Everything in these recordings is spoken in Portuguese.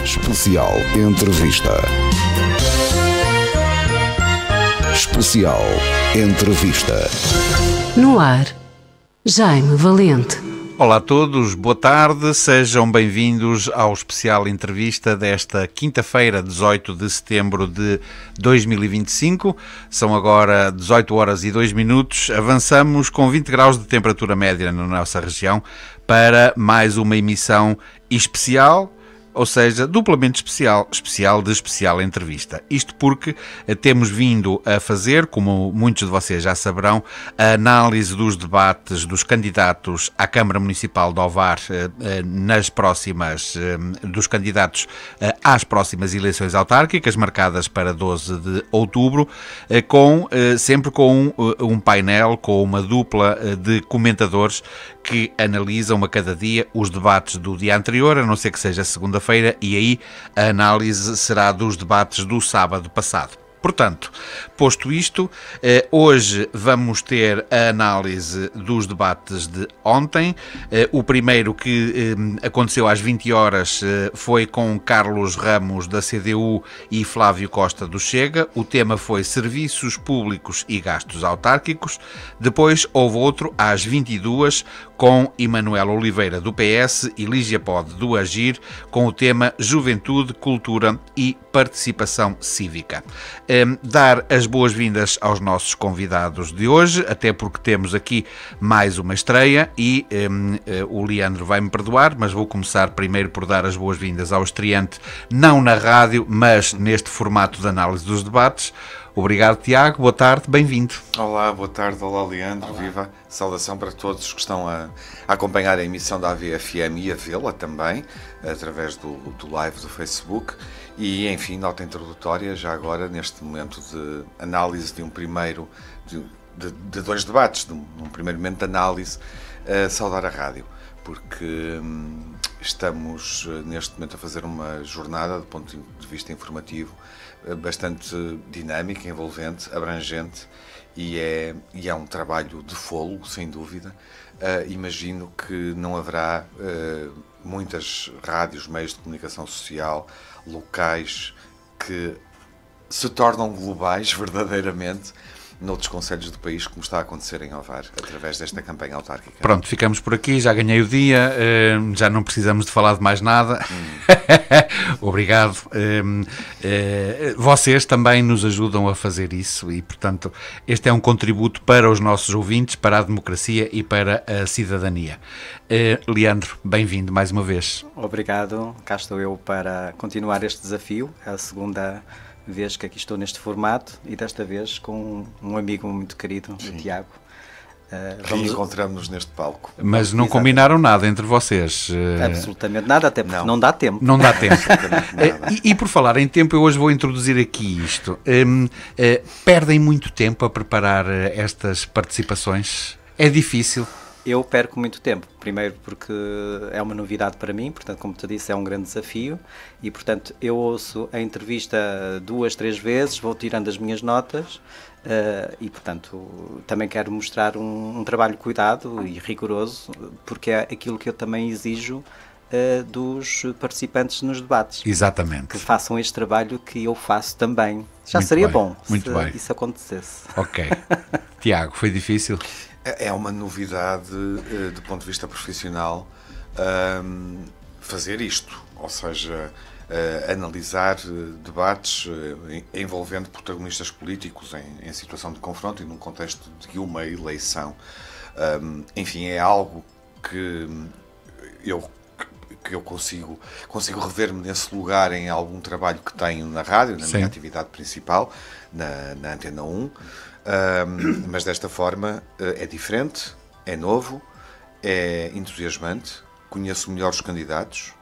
Especial Entrevista. Especial Entrevista. No ar, Jaime Valente. Olá a todos, boa tarde, sejam bem-vindos ao especial entrevista desta quinta-feira, 18 de setembro de 2025. São agora 18 horas e 2 minutos. Avançamos com 20 graus de temperatura média na nossa região para mais uma emissão especial, ou seja, duplamente especial de especial entrevista. Isto porque temos vindo a fazer, como muitos de vocês já saberão, a análise dos debates dos candidatos à Câmara Municipal de Ovar dos candidatos às próximas eleições autárquicas, marcadas para 12 de outubro, sempre com um painel, com uma dupla de comentadores que analisam a cada dia os debates do dia anterior, a não ser que seja segunda-feira, e aí a análise será dos debates do sábado passado. Portanto, posto isto, hoje vamos ter a análise dos debates de ontem. O primeiro, que aconteceu às 20 horas, foi com Carlos Ramos, da CDU, e Flávio Costa, do Chega. O tema foi Serviços Públicos e Gastos Autárquicos. Depois houve outro, às 22, com Emanuel Oliveira, do PS, e Lígia Pode, do Agir, com o tema Juventude, Cultura e Participação Cívica. Dar as boas-vindas aos nossos convidados de hoje, até porque temos aqui mais uma estreia e o Leandro vai-me perdoar, mas vou começar primeiro por dar as boas-vindas ao estreante, não na rádio, mas neste formato de análise dos debates. Obrigado, Tiago. Boa tarde, bem-vindo. Olá, boa tarde. Olá, Leandro. Olá. Viva. Saudação para todos que estão a acompanhar a emissão da AVFM e a vê-la também, através do live do Facebook. E, enfim, nota introdutória, já agora, neste momento de análise de um primeiro, de dois debates, de um primeiro momento de análise, saudar a rádio, porque estamos, neste momento, a fazer uma jornada, do ponto de vista informativo, bastante dinâmica, envolvente, abrangente, e é um trabalho de fôlego, sem dúvida. Imagino que não haverá muitas rádios, meios de comunicação social, locais, que se tornam globais verdadeiramente noutros concelhos do país, como está a acontecer em Ovar, através desta campanha autárquica. Pronto, ficamos por aqui, já ganhei o dia, já não precisamos de falar de mais nada. Obrigado. Vocês também nos ajudam a fazer isso e, portanto, este é um contributo para os nossos ouvintes, para a democracia e para a cidadania. Leandro, bem-vindo mais uma vez. Obrigado, cá estou eu para continuar este desafio, é a segunda vez que aqui estou neste formato e desta vez com um amigo muito querido, o Tiago. Encontramos-nos neste palco. Mas não combinaram nada entre vocês? Absolutamente nada, até porque não dá tempo. Não dá tempo. E por falar em tempo, eu hoje vou introduzir aqui isto. Perdem muito tempo a preparar estas participações? É difícil? Eu perco muito tempo, primeiro porque é uma novidade para mim, portanto, como te disse, é um grande desafio e, portanto, eu ouço a entrevista 2, 3 vezes, vou tirando as minhas notas e, portanto, também quero mostrar um trabalho cuidado e rigoroso, porque é aquilo que eu também exijo dos participantes nos debates. Exatamente. Que façam este trabalho que eu faço também. Já muito seria bem, bom muito se bem. Isso acontecesse. Ok. Tiago, foi difícil? É uma novidade do ponto de vista profissional fazer isto, ou seja, analisar debates envolvendo protagonistas políticos em situação de confronto e num contexto de uma eleição. Enfim, é algo que eu consigo rever-me nesse lugar em algum trabalho que tenho na rádio, na minha atividade principal, na Antena 1. Mas desta forma é diferente, é novo, é entusiasmante, conheço melhor os candidatos,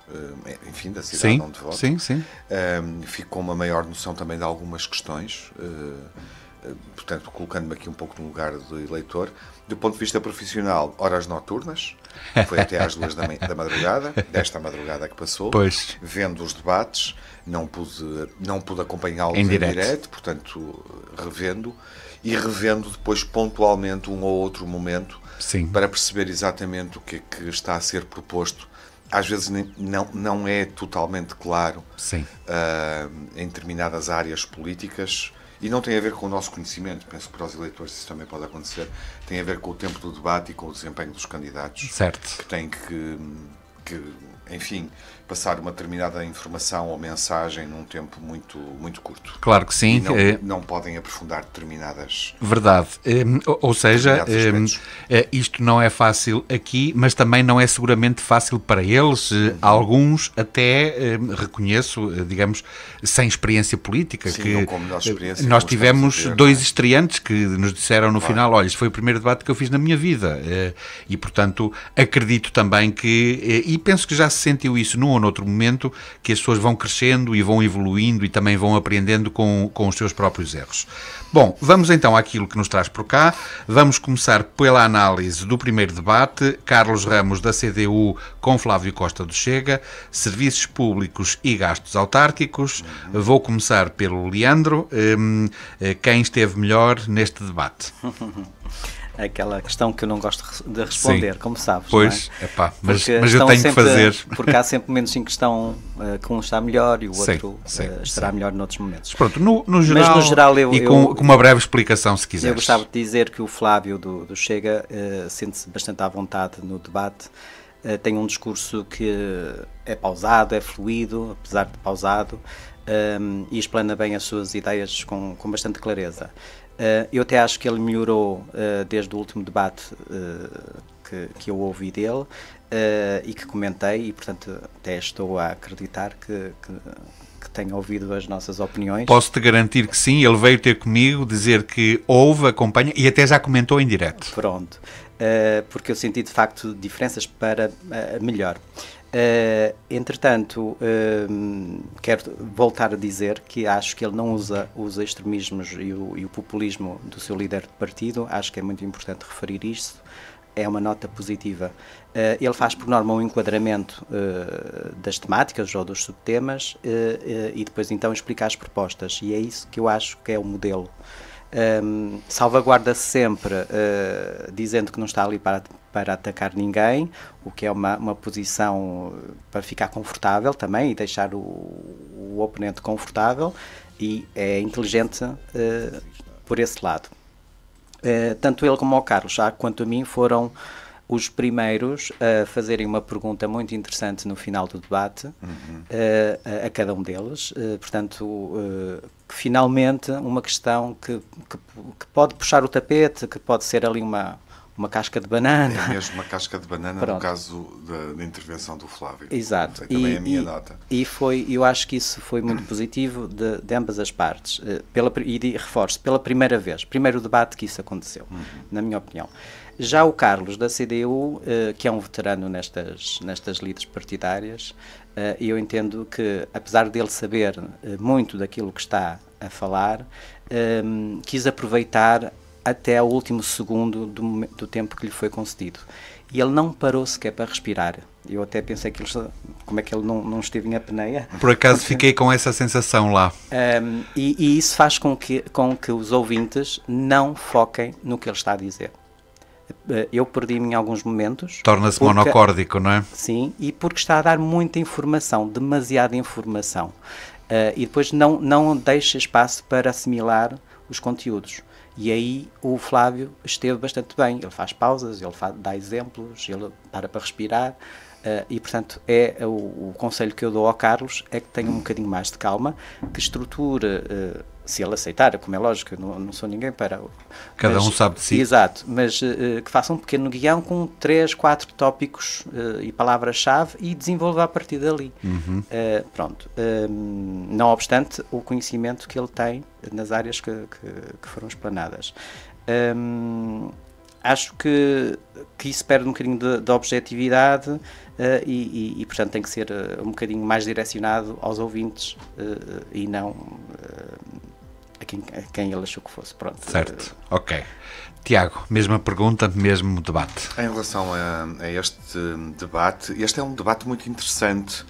enfim, da cidade onde voto. Fico com uma maior noção também de algumas questões, portanto, colocando-me aqui um pouco no lugar do eleitor. Do ponto de vista profissional, horas noturnas, foi até às 2 da madrugada, desta madrugada que passou, vendo os debates, não pude acompanhá-los em direto, portanto, revendo depois pontualmente um ou outro momento para perceber exatamente o que é que está a ser proposto às vezes não é totalmente claro Sim. em determinadas áreas políticas, e não tem a ver com o nosso conhecimento, penso que para os eleitores isso também pode acontecer, tem a ver com o tempo do debate e com o desempenho dos candidatos, Certo. que têm que enfim, passar uma determinada informação ou mensagem num tempo muito, muito curto. Claro que sim. E não podem aprofundar determinadas... Verdade. Ou seja, isto não é fácil aqui, mas também não é seguramente fácil para eles. Alguns até, reconheço, digamos, sem experiência política. Sim, que não com melhor experiência, nós como tivemos estamos a ver, dois não é? estreantes que nos disseram no final, olha, este foi o primeiro debate que eu fiz na minha vida. E, portanto, acredito também que, e penso que já se sentiu isso num ou noutro momento, que as pessoas vão crescendo e vão evoluindo e também vão aprendendo com os seus próprios erros. Bom, vamos então àquilo que nos traz por cá. Vamos começar pela análise do primeiro debate. Carlos Ramos, da CDU, com Flávio Costa, do Chega. Serviços públicos e gastos autárquicos. Vou começar pelo Leandro. Quem esteve melhor neste debate? Aquela questão que eu não gosto de responder, como sabes. Pois, não é? epá, mas eu estão tenho que sempre, fazer. Porque há sempre momentos em que um está melhor e o Sim, outro estará melhor noutros momentos. Pronto, no geral, Mas no geral com uma breve explicação, se quiseres. Eu gostava de dizer que o Flávio do Chega sente-se bastante à vontade no debate, tem um discurso que é pausado, é fluido, apesar de pausado, e explana bem as suas ideias com bastante clareza. Eu até acho que ele melhorou desde o último debate que eu ouvi dele e que comentei, e portanto até estou a acreditar que tenha ouvido as nossas opiniões. Posso-te garantir que sim, ele veio ter comigo dizer que ouve, acompanha e até já comentou em direto. Pronto, porque eu senti de facto diferenças para melhor. Entretanto, quero voltar a dizer que acho que ele não usa os extremismos e o populismo do seu líder de partido. Acho que é muito importante referir isto. É uma nota positiva. Ele faz, por norma, um enquadramento das temáticas ou dos subtemas e depois então explica as propostas. E é isso que eu acho que é o modelo. Salvaguarda-se sempre dizendo que não está ali para atacar ninguém, o que é uma posição para ficar confortável também e deixar o oponente confortável, e é inteligente por esse lado. Tanto ele como o Carlos, já quanto a mim, foram os primeiros a fazerem uma pergunta muito interessante no final do debate a cada um deles, portanto, finalmente uma questão que pode puxar o tapete, que pode ser ali uma casca de banana. É mesmo uma casca de banana. Pronto. No caso da intervenção do Flávio. Exato. Também a minha nota. Eu acho que isso foi muito positivo de ambas as partes. E reforço, pela primeira vez, primeiro debate que isso aconteceu, na minha opinião. Já o Carlos, da CDU, que é um veterano nestas lides partidárias, eu entendo que, apesar dele saber muito daquilo que está a falar, quis aproveitar até ao último segundo do tempo que lhe foi concedido. E ele não parou sequer para respirar. Eu até pensei que como é que ele não esteve em apneia. Por acaso fiquei com essa sensação lá. E isso faz com que os ouvintes não foquem no que ele está a dizer. Eu perdi-me em alguns momentos. Torna-se monocórdico, não é? Sim, e porque está a dar muita informação, demasiada informação. E depois não deixa espaço para assimilar os conteúdos. E aí o Flávio esteve bastante bem. Ele faz pausas, ele dá exemplos, ele para respirar. E, portanto, o conselho que eu dou ao Carlos é que tenha um bocadinho mais de calma, que estruture, se ele aceitar, como é lógico, eu não sou ninguém para... Cada um sabe de si. Exato, mas que faça um pequeno guião com 3, 4 tópicos e palavras-chave e desenvolva a partir dali. Pronto. Não obstante o conhecimento que ele tem nas áreas que foram explanadas. Acho que isso perde um bocadinho de objetividade e, portanto, tem que ser um bocadinho mais direcionado aos ouvintes e não a quem ele achou que fosse. Pronto. Certo, ok. Tiago, mesma pergunta, mesmo debate. Em relação a este debate, este é um debate muito interessante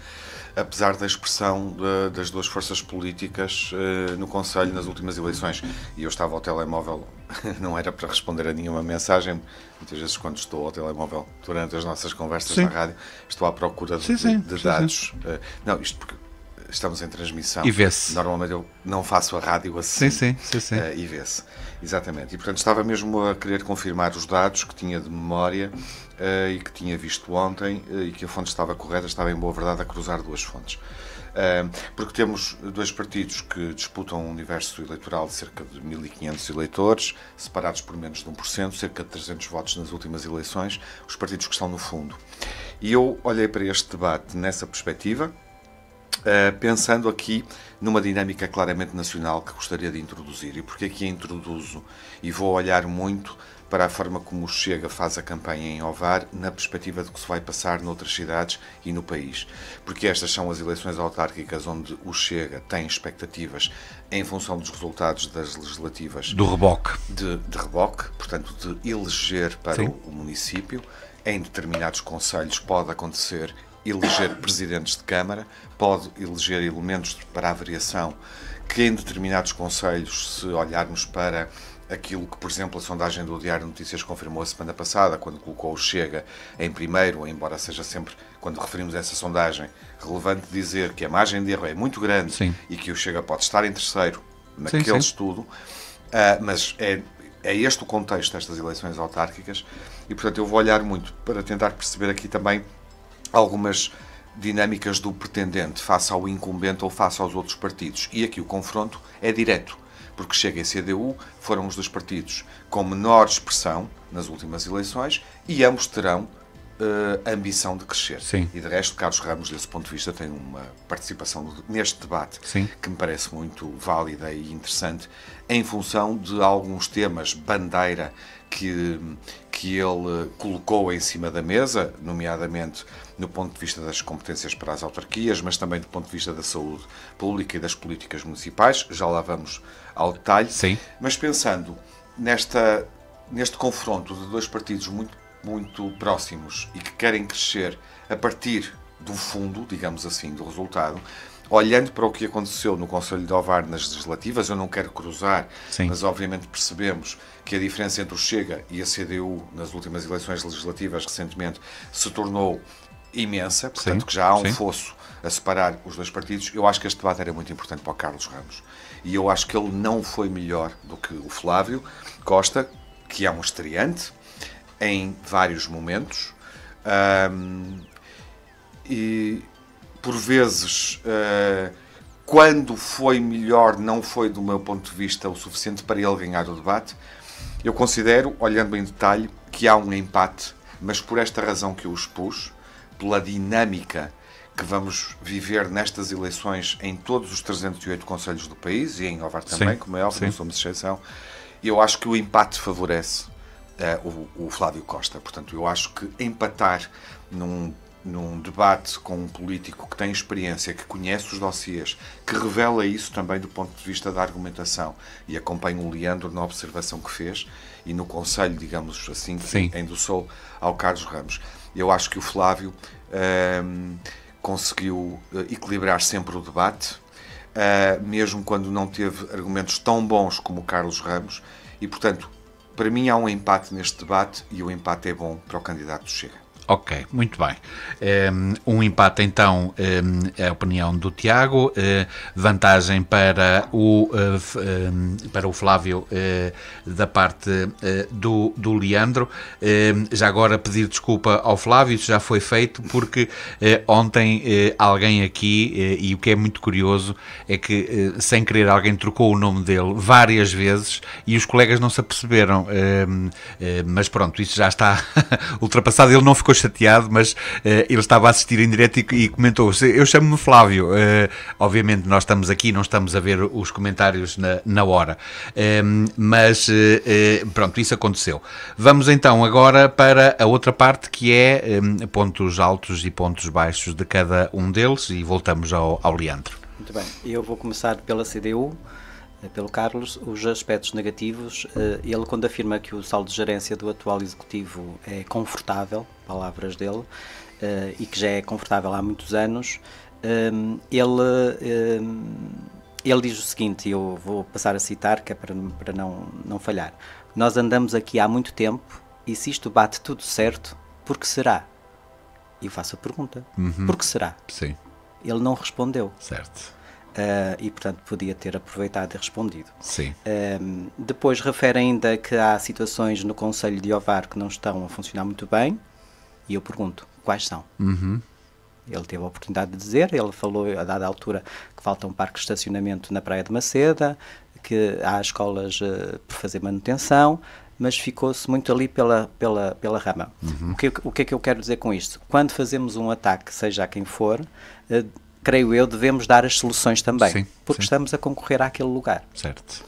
apesar da expressão das duas forças políticas no Conselho nas últimas eleições. E eu estava ao telemóvel, não era para responder a nenhuma mensagem, muitas vezes quando estou ao telemóvel durante as nossas conversas na rádio, estou à procura de dados. Não, isto porque estamos em transmissão. E vê-se. Normalmente eu não faço a rádio assim. Sim. E vê-se. Exatamente. E portanto estava mesmo a querer confirmar os dados que tinha de memória e que tinha visto ontem e que a fonte estava correta, estava em boa verdade a cruzar duas fontes. Porque temos dois partidos que disputam um universo eleitoral de cerca de 1.500 eleitores, separados por menos de 1%, cerca de 300 votos nas últimas eleições, os partidos que estão no fundo. E eu olhei para este debate nessa perspectiva, pensando aqui numa dinâmica claramente nacional que gostaria de introduzir. E porque aqui a introduzo? E vou olhar muito para a forma como o Chega faz a campanha em Ovar, na perspectiva de que se vai passar noutras cidades e no país. Porque estas são as eleições autárquicas onde o Chega tem expectativas em função dos resultados das legislativas. Do reboque. De reboque, portanto, de eleger para o município. Em determinados concelhos pode acontecer eleger presidentes de Câmara, pode eleger elementos para a variação que em determinados concelhos, se olharmos para aquilo que, por exemplo, a sondagem do Diário de Notícias confirmou a semana passada, quando colocou o Chega em primeiro, embora seja sempre, quando referimos a essa sondagem, relevante dizer que a margem de erro é muito grande e que o Chega pode estar em terceiro naquele estudo, mas é este o contexto destas eleições autárquicas e, portanto, eu vou olhar muito para tentar perceber aqui também algumas dinâmicas do pretendente face ao incumbente ou face aos outros partidos. E aqui o confronto é direto, porque Chega e CDU foram os dois partidos com menor expressão nas últimas eleições e ambos terão ambição de crescer. E de resto, Carlos Ramos, desse ponto de vista, tem uma participação neste debate que me parece muito válida e interessante em função de alguns temas bandeira que ele colocou em cima da mesa, nomeadamente no ponto de vista das competências para as autarquias, mas também do ponto de vista da saúde pública e das políticas municipais. Já lá vamos ao detalhe. Mas pensando neste confronto de dois partidos muito próximos e que querem crescer a partir do fundo, digamos assim, do resultado, olhando para o que aconteceu no Conselho de Ovar nas legislativas, eu não quero cruzar, mas obviamente percebemos que a diferença entre o Chega e a CDU nas últimas eleições legislativas recentemente se tornou imensa, portanto que já há um fosso a separar os dois partidos. Eu acho que este debate era muito importante para o Carlos Ramos e eu acho que ele não foi melhor do que o Flávio Costa, que é um estreante em vários momentos e por vezes quando foi melhor não foi, do meu ponto de vista, o suficiente para ele ganhar o debate. Eu considero, olhando em detalhe, que há um empate, mas por esta razão que eu expus, pela dinâmica que vamos viver nestas eleições em todos os 308 concelhos do país e em Ovar também, como é óbvio, não somos exceção, eu acho que o empate favorece o Flávio Costa. Portanto, eu acho que empatar num debate com um político que tem experiência, que conhece os dossiês, que revela isso também do ponto de vista da argumentação, e acompanho o Leandro na observação que fez e no conselho, digamos assim, que endossou ao Carlos Ramos. Eu acho que o Flávio conseguiu equilibrar sempre o debate, mesmo quando não teve argumentos tão bons como o Carlos Ramos, e portanto, para mim há um empate neste debate e o empate é bom para o candidato do Chega. Ok, muito bem. Um empate então, é a opinião do Tiago, vantagem para o Flávio da parte do Leandro. Já agora pedir desculpa ao Flávio, isso já foi feito porque ontem alguém aqui, e o que é muito curioso é que sem querer alguém trocou o nome dele várias vezes e os colegas não se aperceberam, mas pronto, isso já está ultrapassado. Ele não ficou chateado, mas ele estava a assistir em direto e comentou: eu chamo-me Flávio. Obviamente nós estamos aqui, não estamos a ver os comentários na hora, mas pronto, isso aconteceu. Vamos então agora para a outra parte, que é pontos altos e pontos baixos de cada um deles, e voltamos ao Leandro. Muito bem, eu vou começar pela CDU, pelo Carlos. Os aspectos negativos, ele quando afirma que o saldo de gerência do atual executivo é confortável, palavras dele, e que já é confortável há muitos anos, ele diz o seguinte, eu vou passar a citar, que é para não falhar. Nós andamos aqui há muito tempo e se isto bate tudo certo, por que será? E eu faço a pergunta, por que será? Sim. Ele não respondeu. Certo. E, portanto, podia ter aproveitado e respondido. Sim. Depois refere ainda que há situações no Concelho de Ovar que não estão a funcionar muito bem e eu pergunto, quais são? Ele teve a oportunidade de dizer, ele falou a dada altura que falta um parque de estacionamento na Praia de Maceda, que há escolas por fazer manutenção, mas ficou-se muito ali pela rama. O que é que eu quero dizer com isto? Quando fazemos um ataque, seja a quem for, creio eu, devemos dar as soluções também, sim, porque estamos a concorrer àquele lugar. Certo.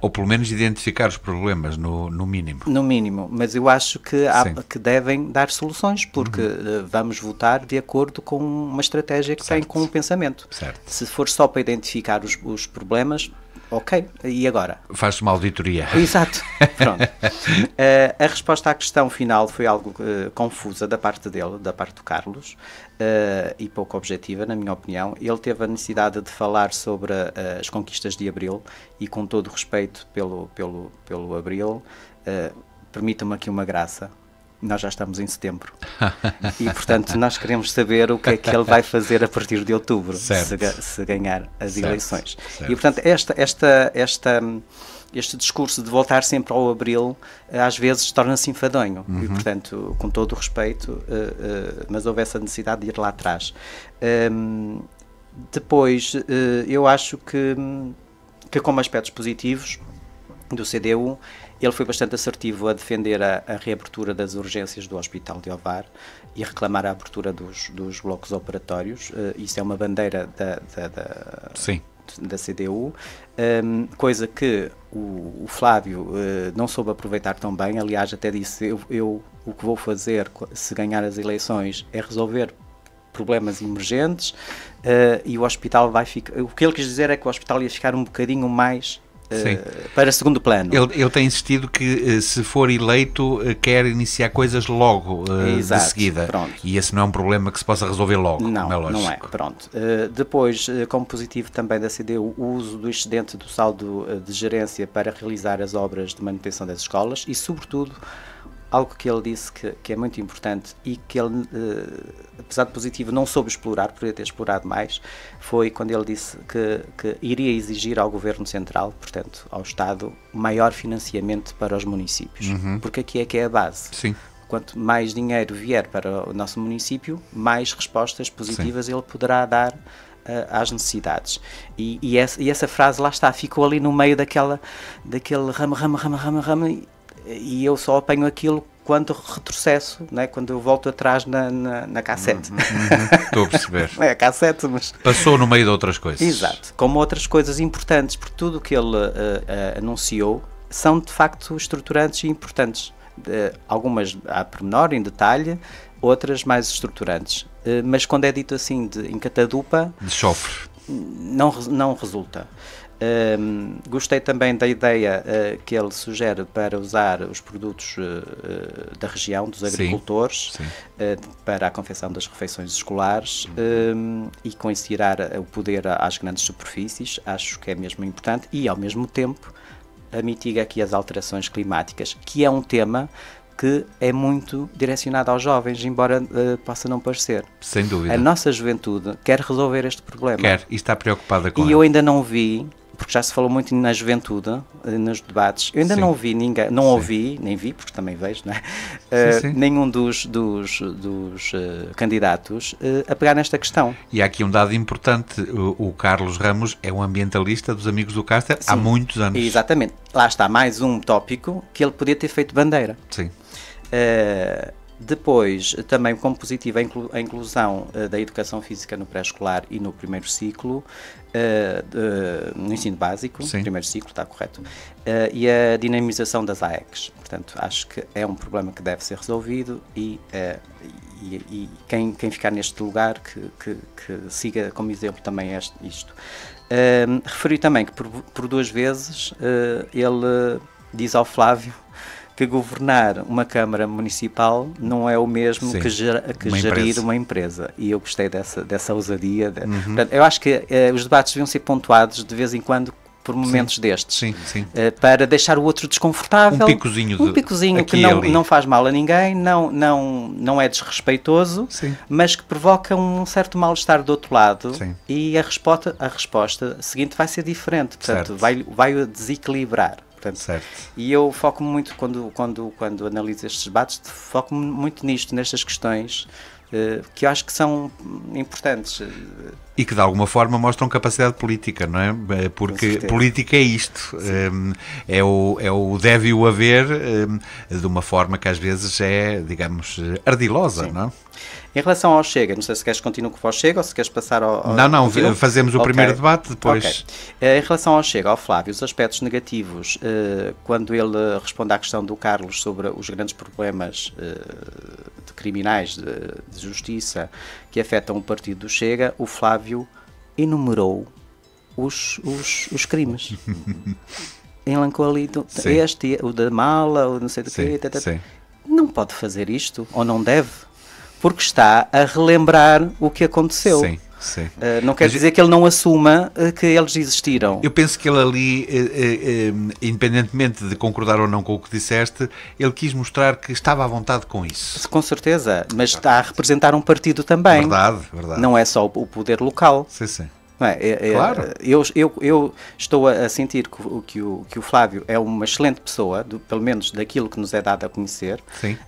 Ou pelo menos identificar os problemas, no mínimo. No mínimo, mas eu acho que devem dar soluções, porque vamos votar de acordo com uma estratégia que tem com um pensamento. Certo. Se for só para identificar os problemas, ok, e agora? Faz-se uma auditoria. Exato, pronto. A resposta à questão final foi algo confusa da parte dele, da parte do Carlos, e pouco objetiva, na minha opinião. Ele teve a necessidade de falar sobre as conquistas de Abril, e com todo o respeito pelo Abril, permita-me aqui uma graça. Nós já estamos em setembro e, portanto, nós queremos saber o que é que ele vai fazer a partir de outubro, se ganhar as eleições. Certo. E, portanto, este discurso de voltar sempre ao Abril, às vezes torna-se enfadonho. E, portanto, com todo o respeito, mas houve essa necessidade de ir lá atrás. Depois, eu acho que como aspectos positivos do CDU, ele foi bastante assertivo a defender a reabertura das urgências do Hospital de Ovar e a reclamar a abertura dos blocos operatórios. Isso é uma bandeira da CDU, coisa que o Flávio não soube aproveitar tão bem. Aliás, até disse, eu o que vou fazer se ganhar as eleições é resolver problemas emergentes, e o hospital vai ficar... O que ele quis dizer é que o hospital ia ficar um bocadinho mais para segundo plano. Ele tem insistido que, se for eleito, quer iniciar coisas logo, Exato, de seguida. Pronto. E esse não é um problema que se possa resolver logo. Não, como é lógico. não é. Pronto. Depois, como positivo também da CDU, o uso do excedente do saldo de gerência para realizar as obras de manutenção das escolas e, sobretudo, algo que ele disse que é muito importante e que ele, apesar de positivo, não soube explorar, poderia ter explorado mais, foi quando ele disse que iria exigir ao Governo Central, portanto, ao Estado, maior financiamento para os municípios. Porque aqui é que é a base. Sim. Quanto mais dinheiro vier para o nosso município, mais respostas positivas ele poderá dar às necessidades. E essa frase, lá está, ficou ali no meio daquele rama, e eu só apanho aquilo quando retrocesso, né? Quando eu volto atrás na cassete. Estou a perceber. É a cassete, mas... Passou no meio de outras coisas. Exato. Como outras coisas importantes, porque tudo o que ele anunciou são, de facto, estruturantes e importantes. Algumas a pormenor, em detalhe, outras mais estruturantes. Mas quando é dito assim, em catadupa... De chofre. Não resulta. Gostei também da ideia que ele sugere para usar os produtos da região, dos agricultores, sim. Para a confecção das refeições escolares, e com isso tirar o poder às grandes superfícies. Acho que é mesmo importante e, ao mesmo tempo, mitiga aqui as alterações climáticas, que é um tema que é muito direcionado aos jovens, embora possa não parecer. Sem dúvida. A nossa juventude quer resolver este problema. Quer, e está preocupada com ele. E eu ainda não vi, porque já se falou muito na juventude, nos debates, eu ainda não vi ninguém, não ouvi, nem vi, porque também vejo, não é? Nenhum dos candidatos a pegar nesta questão. E há aqui um dado importante, o Carlos Ramos é um ambientalista dos Amigos do Cárcer há muitos anos. Exatamente. Lá está mais um tópico que ele podia ter feito bandeira. Sim. Depois, também como positiva, a inclusão da educação física no pré-escolar e no primeiro ciclo, no ensino básico, no primeiro ciclo, está correto, e a dinamização das AECs. Portanto, acho que é um problema que deve ser resolvido e quem ficar neste lugar que siga como exemplo também isto. Referi também que por duas vezes ele diz ao Flávio que governar uma Câmara Municipal não é o mesmo Sim, que uma gerir empresa. uma empresa. E eu gostei dessa ousadia. Portanto, eu acho que os debates deviam ser pontuados de vez em quando por momentos destes. Sim, sim. Para deixar o outro desconfortável. Um picozinho Um picozinho aqui que e ali. não faz mal a ninguém, não é desrespeitoso, Sim. mas que provoca um certo mal-estar do outro lado. Sim. E a resposta seguinte vai ser diferente. Portanto, Certo. vai desequilibrar. Portanto, Certo. e eu foco-me muito, quando analiso estes debates, foco-me muito nestas questões que eu acho que são importantes. E que de alguma forma mostram capacidade política, não é? Porque política é isto, é o deve e o haver, de uma forma que às vezes é, digamos, ardilosa, Sim. não é? Em relação ao Chega, não sei se queres continuar com o Chega ou se queres passar ao... Não, fazemos o primeiro debate, depois... Okay. Em relação ao Chega, ao Flávio, os aspectos negativos, quando ele responde à questão do Carlos sobre os grandes problemas de criminais, de justiça, que afetam o partido do Chega, o Flávio enumerou os crimes. Elencou ali o da mala, o não sei do quê. Sim. Não pode fazer isto, ou não deve, porque está a relembrar o que aconteceu. Sim, sim. Não quer dizer que ele não assuma que eles existiram. Eu penso que ele ali, independentemente de concordar ou não com o que disseste, ele quis mostrar que estava à vontade com isso. Com certeza, mas está a representar um partido também. Verdade. Não é só o poder local. Sim. Não é? Claro. Eu estou a sentir que o Flávio é uma excelente pessoa, pelo menos daquilo que nos é dado a conhecer, Sim.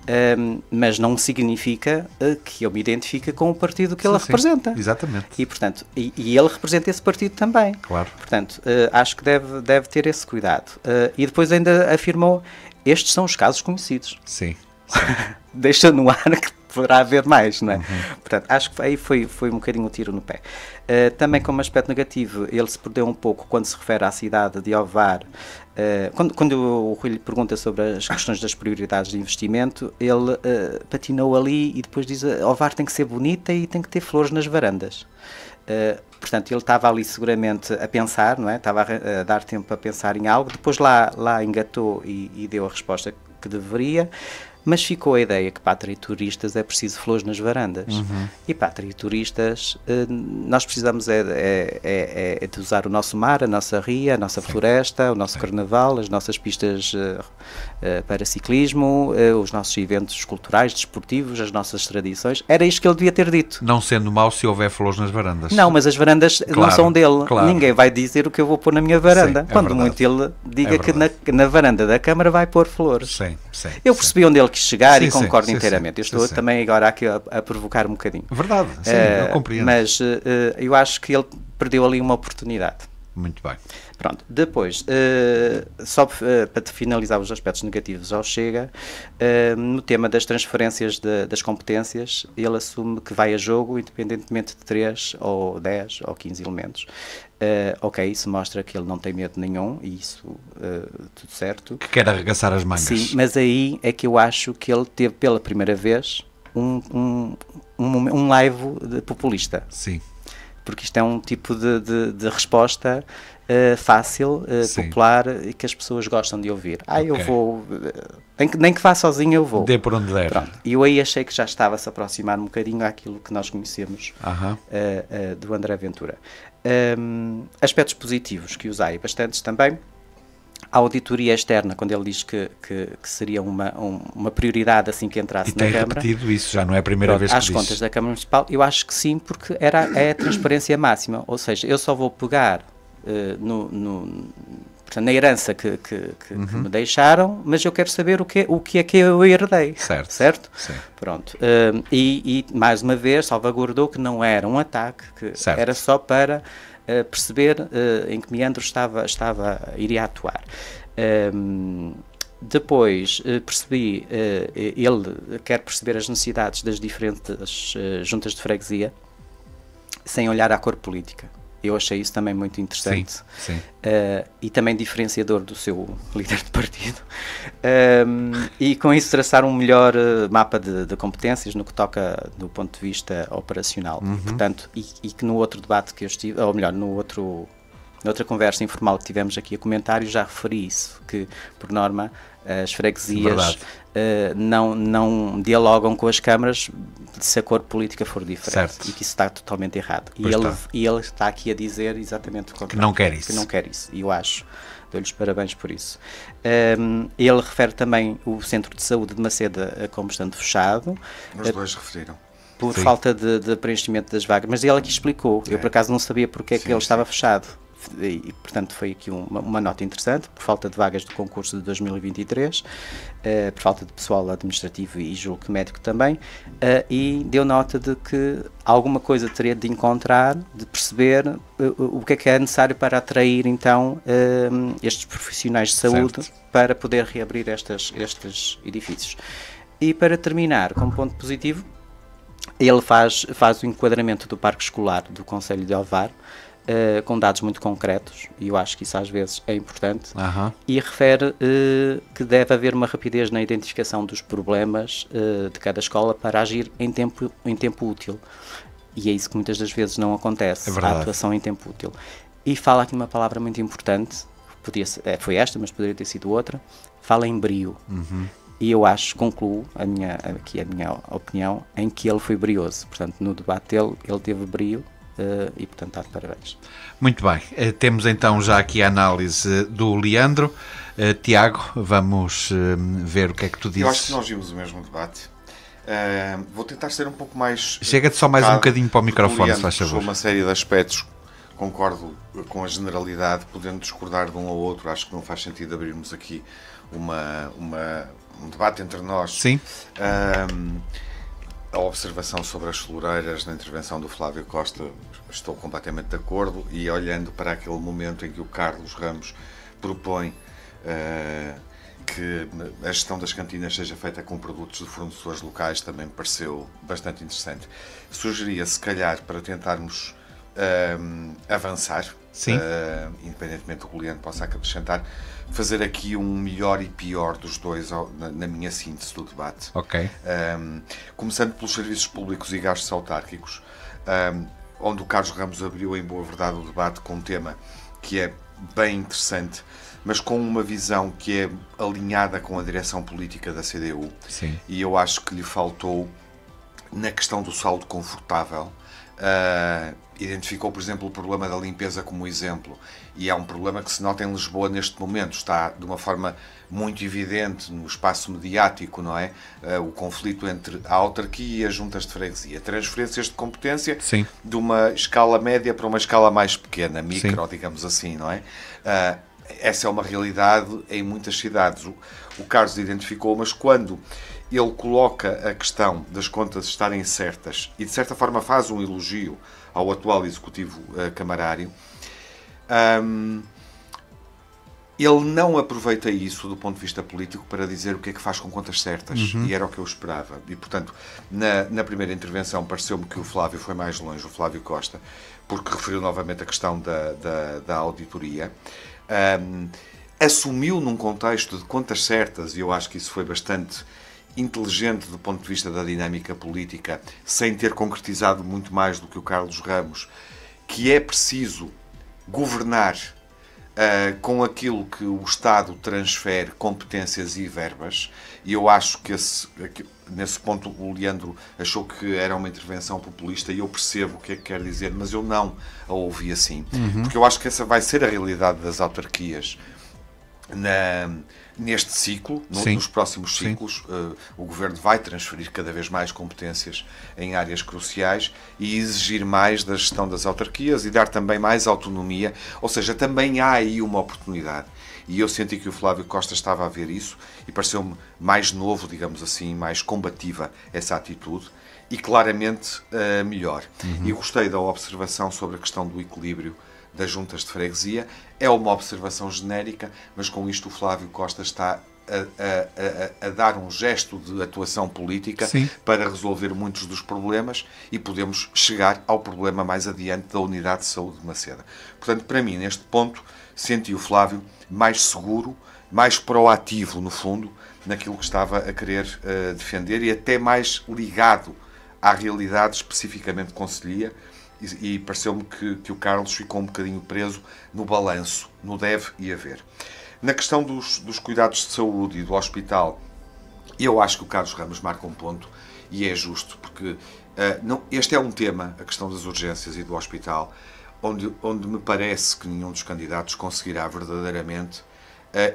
mas não significa que eu me identifique com o partido que ele representa. Exatamente. E, portanto, e ele representa esse partido também. Claro. Portanto, acho que deve ter esse cuidado. E depois ainda afirmou, estes são os casos conhecidos. Sim. Deixa no ar que poderá haver mais, não é? Portanto, acho que aí foi um bocadinho um tiro no pé. Também como aspecto negativo, ele se perdeu um pouco quando se refere à cidade de Ovar. Quando o Rui lhe pergunta sobre as questões das prioridades de investimento, ele patinou ali e depois diz Ovar tem que ser bonita e tem que ter flores nas varandas. Portanto, ele estava ali seguramente a pensar, não é? Estava a dar tempo a pensar em algo, depois lá engatou e deu a resposta que deveria. Mas ficou a ideia que para atrair turistas é preciso flores nas varandas. E para atrair turistas, nós precisamos de usar o nosso mar, a nossa ria, a nossa floresta, o nosso carnaval, as nossas pistas para ciclismo, os nossos eventos culturais, desportivos, as nossas tradições. Era isto que ele devia ter dito. Não sendo mau se houver flores nas varandas. Não, mas as varandas não são dele. Claro. Ninguém vai dizer o que eu vou pôr na minha varanda. Sim, Quando verdade. muito ele diga que na varanda da Câmara vai pôr flores. Sim. Eu percebi onde ele quis chegar e Sim, concordo sim, inteiramente. sim, Eu estou sim. também agora aqui a provocar um bocadinho. Verdade, sim, eu compreendo. Mas eu acho que ele perdeu ali uma oportunidade. Muito bem. Pronto, depois, só para finalizar os aspectos negativos ao Chega, no tema das transferências das competências, ele assume que vai a jogo independentemente de 3 ou 10 ou 15 elementos. Ok, isso mostra que ele não tem medo nenhum, e isso tudo certo. Que quer arregaçar as mangas. Sim, mas aí é que eu acho que ele teve pela primeira vez um laivo populista. Sim. Porque isto é um tipo de resposta fácil, popular, e que as pessoas gostam de ouvir. Eu vou, nem que vá sozinho eu vou. Dê por onde der. Pronto. E eu aí achei que já estava a se aproximar um bocadinho àquilo que nós conhecemos do André Ventura. Aspectos positivos que usei bastantes também. A auditoria externa, quando ele diz que seria uma prioridade assim que entrasse na Câmara. E tem repetido isso, já não é a primeira vez que às diz. contas da Câmara Municipal, eu acho que sim, porque é a transparência máxima. Ou seja, eu só vou pegar portanto, na herança que me deixaram, mas eu quero saber o que é que eu herdei. Certo? Sim. Pronto. E mais uma vez salvaguardou que não era um ataque, que era só para perceber em que meandro iria atuar. Depois percebi, ele quer perceber as necessidades das diferentes juntas de freguesia sem olhar à cor política. Eu achei isso também muito interessante. Sim. E também diferenciador do seu líder de partido. E com isso traçar um melhor mapa de competências no que toca do ponto de vista operacional. Portanto, e que no outro debate que eu estive, ou melhor, no outro Noutra conversa informal que tivemos aqui a comentário, já referi isso, que, por norma, as freguesias não dialogam com as câmaras se a cor política for diferente. Certo. E que isso está totalmente errado. E ele está aqui a dizer exatamente o contrário. Que não quer isso. Que não quer isso. E eu acho. Dou-lhe os parabéns por isso. Ele refere também o Centro de Saúde de Maceda como estando fechado. Os dois referiram. Por falta de preenchimento das vagas. Mas ele aqui explicou. Eu, por acaso, não sabia porque é que ele estava fechado. E, portanto, foi aqui uma nota interessante, por falta de vagas do concurso de 2023, por falta de pessoal administrativo e julgo que médico também, e deu nota de que alguma coisa teria de encontrar, de perceber o que é necessário para atrair, então, estes profissionais de saúde, certo, para poder reabrir estes edifícios. E para terminar, como ponto positivo, ele faz o enquadramento do parque escolar do Concelho de Ovar, com dados muito concretos, e eu acho que isso às vezes é importante, e refere que deve haver uma rapidez na identificação dos problemas de cada escola para agir em tempo útil. E é isso que muitas das vezes não acontece, a atuação em tempo útil. E fala aqui uma palavra muito importante, foi esta, mas poderia ter sido outra, fala em brio. E eu concluo a minha opinião, em que ele foi brioso. Portanto, no debate dele, ele teve brio, e portanto está de parabéns. Muito bem, temos então já aqui a análise do Leandro. Tiago, vamos ver o que é que tu dizes. Eu acho que nós vimos o mesmo debate. Vou tentar ser um pouco mais... Chega-te só mais um bocadinho para o microfone, se faz favor. Uma série de aspectos, concordo com a generalidade, podendo discordar de um ao outro, acho que não faz sentido abrirmos aqui um debate entre nós. Sim. A observação sobre as floreiras na intervenção do Flávio Costa, estou completamente de acordo, e olhando para aquele momento em que o Carlos Ramos propõe que a gestão das cantinas seja feita com produtos de fornecedores locais, também me pareceu bastante interessante. Sugeria, se calhar, para tentarmos avançar, independentemente do que o Leandro possa acrescentar, fazer aqui um melhor e pior dos dois na minha síntese do debate. Começando pelos serviços públicos e gastos autárquicos, onde o Carlos Ramos abriu em boa verdade o debate com um tema que é bem interessante, mas com uma visão que é alinhada com a direção política da CDU. Sim. E eu acho que lhe faltou, na questão do saldo confortável, identificou, por exemplo, o problema da limpeza como exemplo, e é um problema que se nota em Lisboa neste momento, está de uma forma muito evidente no espaço mediático, não é? O conflito entre a autarquia e as juntas de freguesia, transferências de competência de uma escala média para uma escala mais pequena, micro, digamos assim, não é? Essa é uma realidade em muitas cidades. O Carlos identificou, mas quando ele coloca a questão das contas estarem certas e de certa forma faz um elogio ao atual executivo camarário, ele não aproveita isso do ponto de vista político para dizer o que é que faz com contas certas, e era o que eu esperava. E, portanto, na primeira intervenção pareceu-me que o Flávio foi mais longe, o Flávio Costa, porque referiu novamente a questão da auditoria. Assumiu num contexto de contas certas, e eu acho que isso foi bastante inteligente do ponto de vista da dinâmica política, sem ter concretizado muito mais do que o Carlos Ramos, que é preciso governar com aquilo que o Estado transfere competências e verbas, e eu acho que nesse ponto o Leandro achou que era uma intervenção populista, e eu percebo o que é que quer dizer, mas eu não a ouvi assim, porque eu acho que essa vai ser a realidade das autarquias neste ciclo, nos próximos ciclos. O Governo vai transferir cada vez mais competências em áreas cruciais e exigir mais da gestão das autarquias e dar também mais autonomia, ou seja, também há aí uma oportunidade. E eu senti que o Flávio Costa estava a ver isso e pareceu-me mais novo, digamos assim, mais combativa essa atitude e claramente melhor. E gostei da observação sobre a questão do equilíbrio das juntas de freguesia. É uma observação genérica, mas com isto o Flávio Costa está a dar um gesto de atuação política para resolver muitos dos problemas, e podemos chegar ao problema mais adiante da unidade de saúde de Maceda. Portanto, para mim, neste ponto, senti o Flávio mais seguro, mais proativo, no fundo, naquilo que estava a querer defender, e até mais ligado à realidade especificamente concelhia, e pareceu-me que o Carlos ficou um bocadinho preso no balanço, no deve e haver. Na questão dos cuidados de saúde e do hospital, eu acho que o Carlos Ramos marca um ponto, e é justo, porque este é um tema, a questão das urgências e do hospital, onde me parece que nenhum dos candidatos conseguirá verdadeiramente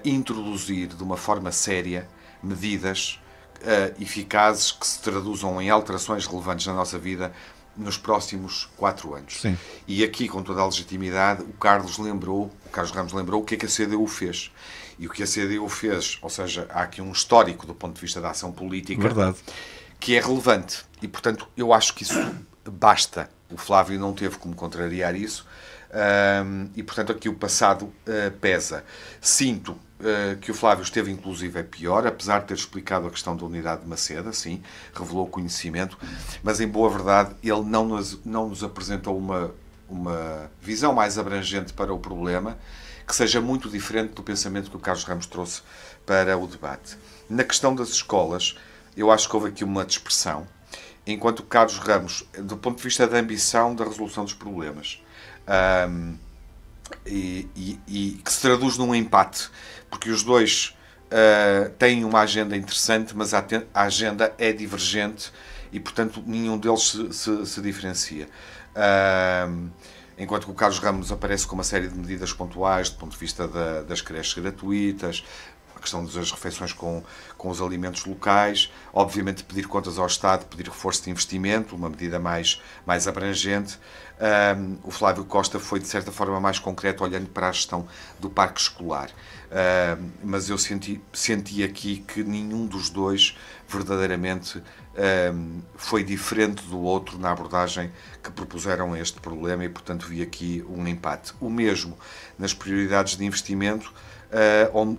introduzir de uma forma séria medidas eficazes que se traduzam em alterações relevantes na nossa vida nos próximos 4 anos. Sim. E aqui, com toda a legitimidade, o Carlos Ramos lembrou o que é que a CDU fez. E o que a CDU fez, ou seja, há aqui um histórico do ponto de vista da ação política, Verdade, que é relevante. E, portanto, eu acho que isso basta. O Flávio não teve como contrariar isso. E, portanto, aqui o passado pesa. Sinto que o Flávio esteve, inclusive, pior, apesar de ter explicado a questão da unidade de Maceda, sim, revelou conhecimento, mas, em boa verdade, ele não nos apresentou uma visão mais abrangente para o problema, que seja muito diferente do pensamento que o Carlos Ramos trouxe para o debate. Na questão das escolas, eu acho que houve aqui uma dispersão, enquanto o Carlos Ramos, do ponto de vista da ambição da resolução dos problemas, e que se traduz num empate, porque os dois têm uma agenda interessante, mas a agenda é divergente e, portanto, nenhum deles se diferencia. Enquanto que o Carlos Ramos aparece com uma série de medidas pontuais do ponto de vista das creches gratuitas, a questão das refeições com os alimentos locais, obviamente pedir contas ao Estado, pedir reforço de investimento, uma medida mais abrangente. O Flávio Costa foi, de certa forma, mais concreto, olhando para a gestão do parque escolar. Mas eu senti aqui que nenhum dos dois verdadeiramente foi diferente do outro na abordagem que propuseram a este problema e, portanto, vi aqui um empate. O mesmo nas prioridades de investimento,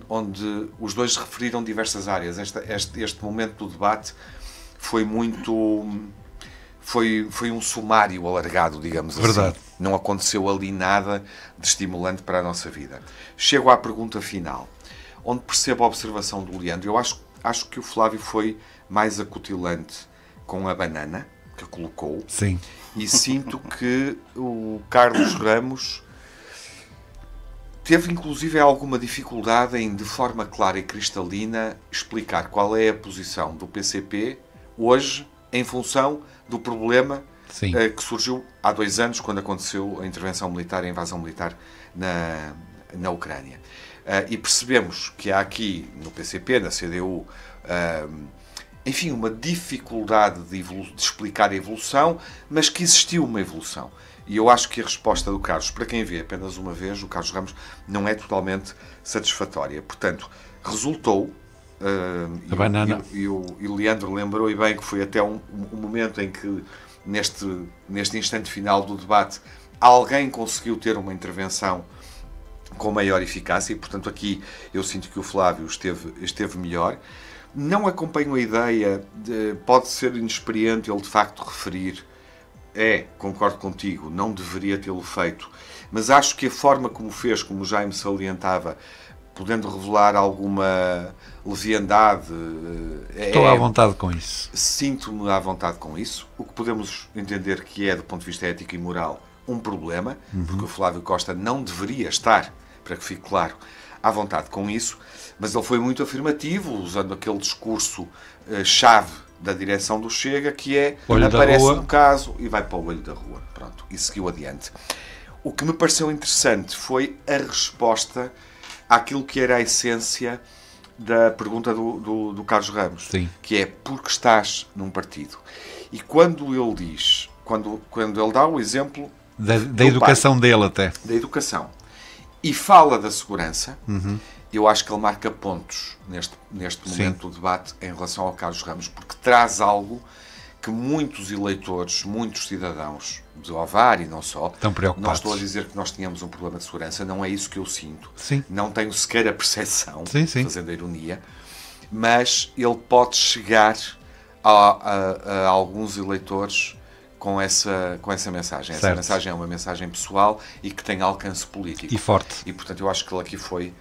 onde os dois referiram diversas áreas. Este momento do debate foi um sumário alargado, digamos assim. Verdade. Não aconteceu ali nada de estimulante para a nossa vida. Chego à pergunta final, onde percebo a observação do Leandro. Eu acho que o Flávio foi mais acutilante com a banana que colocou. sim. E sinto que o Carlos Ramos teve, inclusive, alguma dificuldade em, de forma clara e cristalina, explicar qual é a posição do PCP hoje em função do problema que surgiu há 2 anos, quando aconteceu a intervenção militar, a invasão militar na Ucrânia. E percebemos que há aqui, no PCP, na CDU, enfim, uma dificuldade de explicar a evolução, mas que existiu uma evolução. E eu acho que a resposta do Carlos, para quem vê apenas uma vez, o Carlos Ramos, não é totalmente satisfatória. Portanto, resultou, a banana. E o Leandro lembrou e bem que foi até um momento em que, neste instante final do debate, alguém conseguiu ter uma intervenção com maior eficácia e, portanto, aqui eu sinto que o Flávio esteve melhor. Não acompanho a ideia pode ser inexperiente ele de facto referir, concordo contigo, não deveria tê-lo feito, mas acho que a forma como fez, como o Jaime salientava, podendo revelar alguma leviandade... Estou à vontade com isso. Sinto-me à vontade com isso, o que podemos entender que é, do ponto de vista ético e moral, um problema, porque o Flávio Costa não deveria estar, para que fique claro, à vontade com isso, mas ele foi muito afirmativo, usando aquele discurso chave da direção do Chega, que é, aparece um caso e vai para o olho da rua. Pronto, e seguiu adiante. O que me pareceu interessante foi a resposta àquilo que era a essência da pergunta do Carlos Ramos, sim, que é, porque estás num partido? E quando ele diz, quando ele dá o exemplo da educação dele até. Da educação. E fala da segurança, eu acho que ele marca pontos neste momento do debate em relação ao Carlos Ramos, porque traz algo que muitos eleitores, muitos cidadãos de Ovar e não só, estão preocupados. Não estou a dizer que nós tínhamos um problema de segurança, não é isso que eu sinto. Sim. Não tenho sequer a percepção, sim. fazendo a ironia, mas ele pode chegar a alguns eleitores com essa mensagem. Certo. Essa mensagem é uma mensagem pessoal e que tem alcance político. E forte. E, portanto, eu acho que ele aqui foi...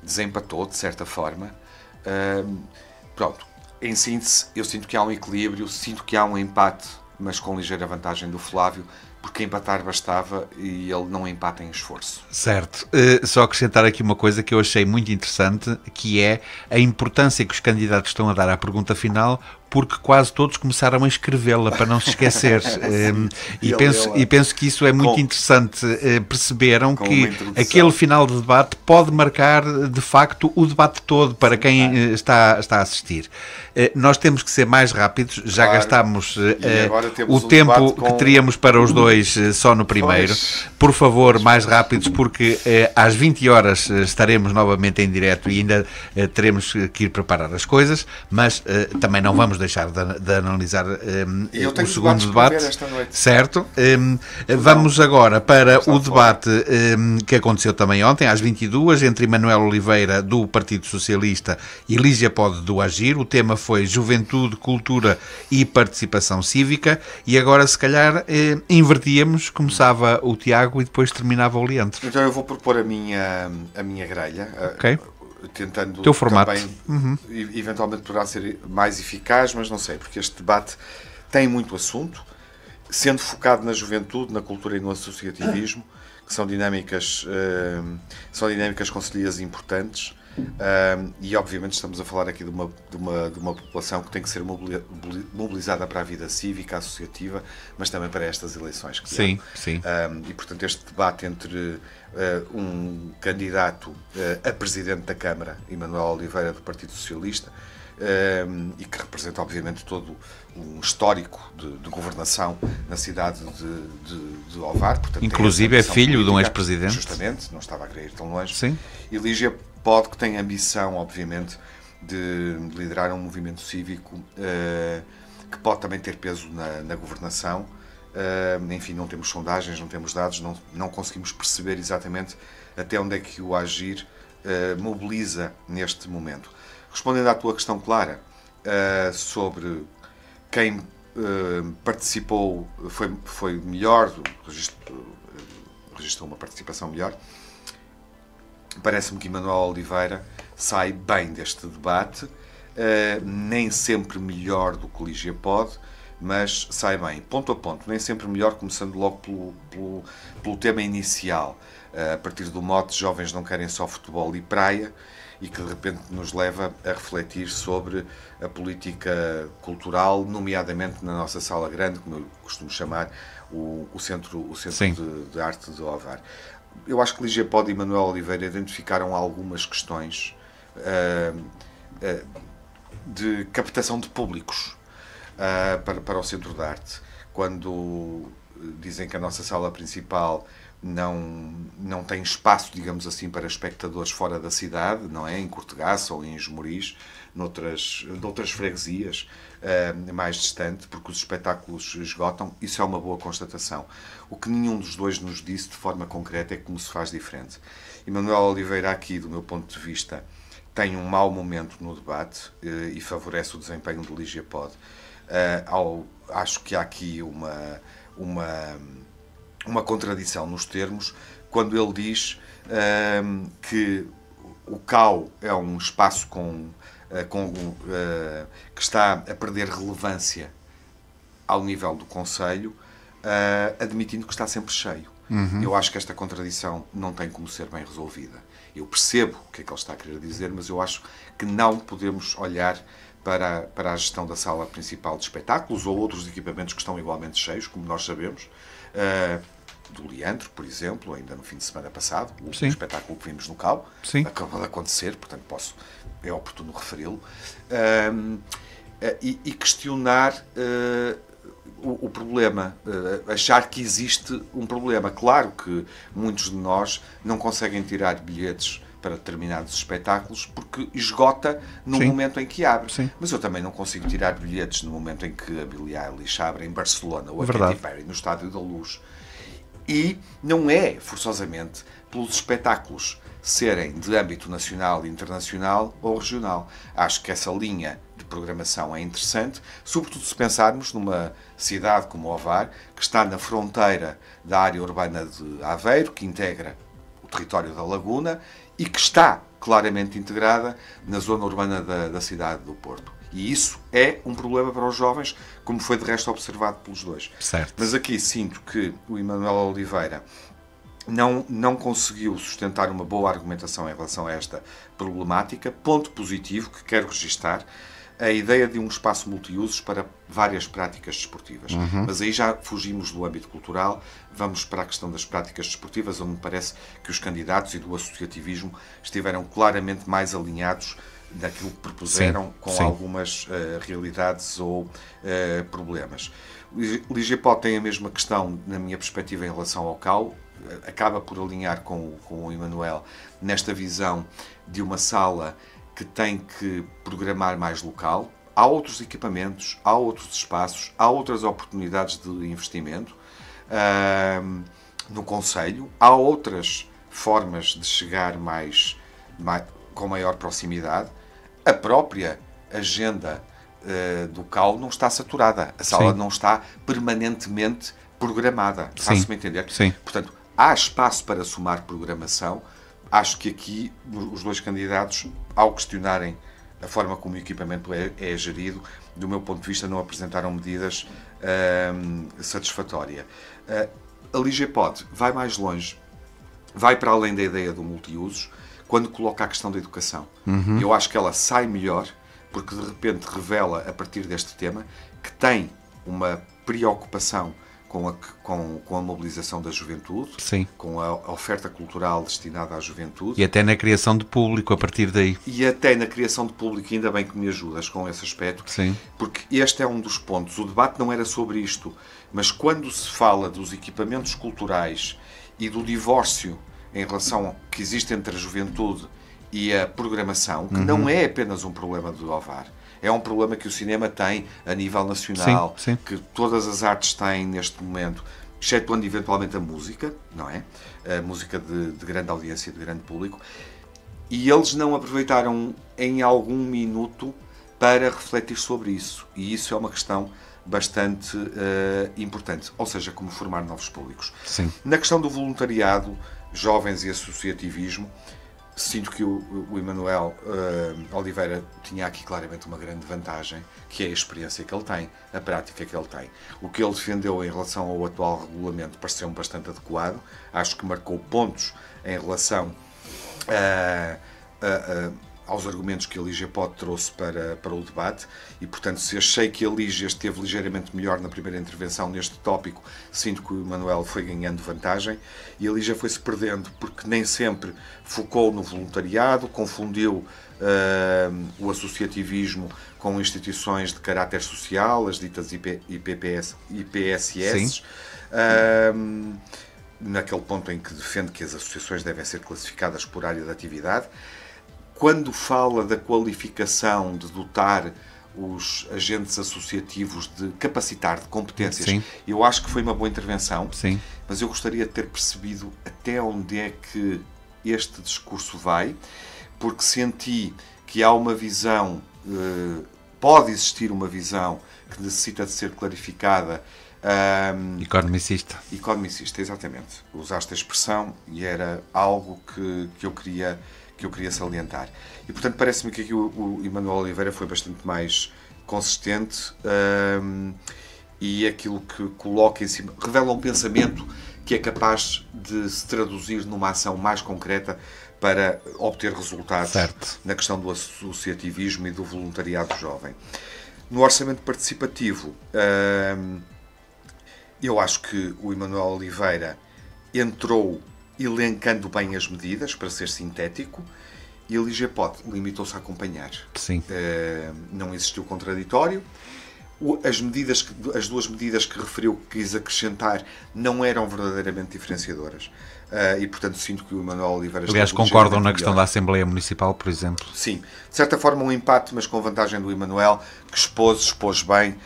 desempatou, de certa forma. Pronto. Em síntese, eu sinto que há um equilíbrio, sinto que há um empate mas com ligeira vantagem do Flávio, porque empatar bastava e ele não empata em esforço. Certo. Só acrescentar aqui uma coisa que eu achei muito interessante, que é a importância que os candidatos estão a dar à pergunta final, porque quase todos começaram a escrevê-la para não se esquecer. E penso que isso é muito interessante. Perceberam que aquele final de debate pode marcar, de facto, o debate todo para quem está a assistir. Nós temos que ser mais rápidos, já gastámos o tempo que teríamos para os dois só no primeiro. Por favor, mais rápidos, porque às 20 horas estaremos novamente em direto e ainda teremos que ir preparar as coisas, mas também não vamos deixar de analisar o segundo debate. Certo? Vamos agora para o debate que aconteceu também ontem, às 22, entre Emanuel Oliveira, do Partido Socialista, e Lígia Pode, do Agir. O tema foi Juventude, Cultura e Participação Cívica, e agora se calhar invertíamos, começava o Tiago e depois terminava o Leandro. Então eu vou propor a minha grelha. Ok. Tentando teu formato também, eventualmente poderá ser mais eficaz, mas não sei, porque este debate tem muito assunto, sendo focado na juventude, na cultura e no associativismo, que são dinâmicas concelhias importantes, e obviamente estamos a falar aqui de uma população que tem que ser mobilizada para a vida cívica, associativa, mas também para estas eleições que sim. E portanto este debate entre um candidato a presidente da Câmara, Emanuel Oliveira, do Partido Socialista, e que representa obviamente todo um histórico de governação na cidade de Ovar, portanto, inclusive é filho política, de um ex-presidente, justamente, não estava a querer ir tão longe. Sim. E Lígia Pode, que tem ambição obviamente de liderar um movimento cívico que pode também ter peso na governação. Enfim, não temos sondagens, não temos dados, não conseguimos perceber exatamente até onde é que o Agir mobiliza neste momento. Respondendo à tua questão, Clara, sobre quem participou, foi melhor, registrou uma participação melhor, parece-me que Emanuel Oliveira sai bem deste debate, nem sempre melhor do que Lígia Pode, mas sai bem, ponto a ponto, nem sempre melhor, começando logo pelo tema inicial, a partir do mote "jovens não querem só futebol e praia", e que de repente nos leva a refletir sobre a política cultural, nomeadamente na nossa sala grande, como eu costumo chamar, o Centro de Arte de Ovar. Eu acho que Lígia Pode e Emanuel Oliveira identificaram algumas questões de captação de públicos para o Centro de Arte. Quando dizem que a nossa sala principal não tem espaço, digamos assim, para espectadores fora da cidade, não é? Em Cortegaça ou em Esmoriz, noutras freguesias mais distante, porque os espetáculos esgotam, isso é uma boa constatação. O que nenhum dos dois nos disse de forma concreta é como se faz diferente. Emanuel Oliveira, aqui, do meu ponto de vista, tem um mau momento no debate e favorece o desempenho de Lígia Pode. Acho que há aqui uma contradição nos termos, quando ele diz que o CAU é um espaço que está a perder relevância ao nível do Conselho, admitindo que está sempre cheio. Eu acho que esta contradição não tem como ser bem resolvida. Eu percebo o que é que ele está a querer dizer, mas eu acho que não podemos olhar para a gestão da sala principal de espetáculos ou outros equipamentos que estão igualmente cheios, como nós sabemos, do Leandro, por exemplo, ainda no fim de semana passado, o espetáculo que vimos no CAU, acabou de acontecer, portanto é oportuno referi-lo, e questionar o problema, achar que existe um problema. Claro que muitos de nós não conseguem tirar bilhetes para determinados espetáculos porque esgota no momento em que abre. Mas eu também não consigo tirar bilhetes no momento em que a Billie Eilish abre em Barcelona ou a Katy Perry no Estádio da Luz. E não é, forçosamente, pelos espetáculos serem de âmbito nacional, internacional ou regional. Acho que essa linha de programação é interessante, sobretudo se pensarmos numa cidade como Ovar, que está na fronteira da área urbana de Aveiro, que integra o território da Laguna e que está claramente integrada na zona urbana da cidade do Porto. E isso é um problema para os jovens, como foi de resto observado pelos dois. Certo. Mas aqui sinto que o Emanuel Oliveira não conseguiu sustentar uma boa argumentação em relação a esta problemática. Ponto positivo que quero registar, a ideia de um espaço multiusos para várias práticas desportivas. Mas aí já fugimos do âmbito cultural, vamos para a questão das práticas desportivas, onde me parece que os candidatos e do associativismo estiveram claramente mais alinhados daquilo que propuseram, com algumas realidades ou problemas. Ligepó tem a mesma questão, na minha perspectiva, em relação ao CAU, acaba por alinhar com o Emanuel nesta visão de uma sala que tem que programar mais local. Há outros equipamentos, há outros espaços, há outras oportunidades de investimento no concelho, há outras formas de chegar com maior proximidade. A própria agenda do CAU não está saturada, a sala não está permanentemente programada, faço-me entender? Sim. Portanto, há espaço para somar programação. Acho que aqui os dois candidatos, ao questionarem a forma como o equipamento é gerido, do meu ponto de vista, não apresentaram medidas satisfatórias. A Ligepod vai mais longe, vai para além da ideia do multiusos, quando coloca a questão da educação. Eu acho que ela sai melhor, porque de repente revela, a partir deste tema, que tem uma preocupação com a mobilização da juventude, com a oferta cultural destinada à juventude. E até na criação de público, a partir daí. E até na criação de público, ainda bem que me ajudas com esse aspecto, porque este é um dos pontos. O debate não era sobre isto, mas quando se fala dos equipamentos culturais e do divórcio em relação que existe entre a juventude e a programação, que não é apenas um problema do Ovar, é um problema que o cinema tem a nível nacional, que todas as artes têm neste momento, excetuando eventualmente a música, não é? A música de grande audiência, de grande público, e eles não aproveitaram em algum minuto para refletir sobre isso, e isso é uma questão bastante importante, ou seja, como formar novos públicos. Na questão do voluntariado, jovens e associativismo, sinto que o Emanuel Oliveira tinha aqui claramente uma grande vantagem, que é a experiência que ele tem, a prática que ele tem. O que ele defendeu em relação ao atual regulamento pareceu-me bastante adequado. Acho que marcou pontos em relação aos argumentos que a Ligepod trouxe para o debate e, portanto, se achei que a Lígia esteve ligeiramente melhor na primeira intervenção neste tópico, sinto que o Emanuel foi ganhando vantagem e a Lígia foi-se perdendo porque nem sempre focou no voluntariado, confundiu o associativismo com instituições de caráter social, as ditas IPSS, naquele ponto em que defende que as associações devem ser classificadas por área de atividade. Quando fala da qualificação, de dotar os agentes associativos de capacitar, de competências, eu acho que foi uma boa intervenção, mas eu gostaria de ter percebido até onde é que este discurso vai, porque senti que há uma visão, pode existir uma visão que necessita de ser clarificada. Economicista, exatamente. Usaste a expressão e era algo que eu queria salientar. E, portanto, parece-me que aqui o Emanuel Oliveira foi bastante mais consistente e aquilo que coloca em cima revela um pensamento que é capaz de se traduzir numa ação mais concreta para obter resultados na questão do associativismo e do voluntariado jovem. No orçamento participativo, eu acho que o Emanuel Oliveira entrou elencando bem as medidas, para ser sintético, e a Ligepod limitou-se a acompanhar. Não existiu contraditório. As duas medidas que referiu que quis acrescentar não eram verdadeiramente diferenciadoras. E, portanto, sinto que o Emanuel Oliveira... Aliás, concordam na questão da Assembleia Municipal, por exemplo? Sim. De certa forma, um empate, mas com vantagem do Emanuel, que expôs bem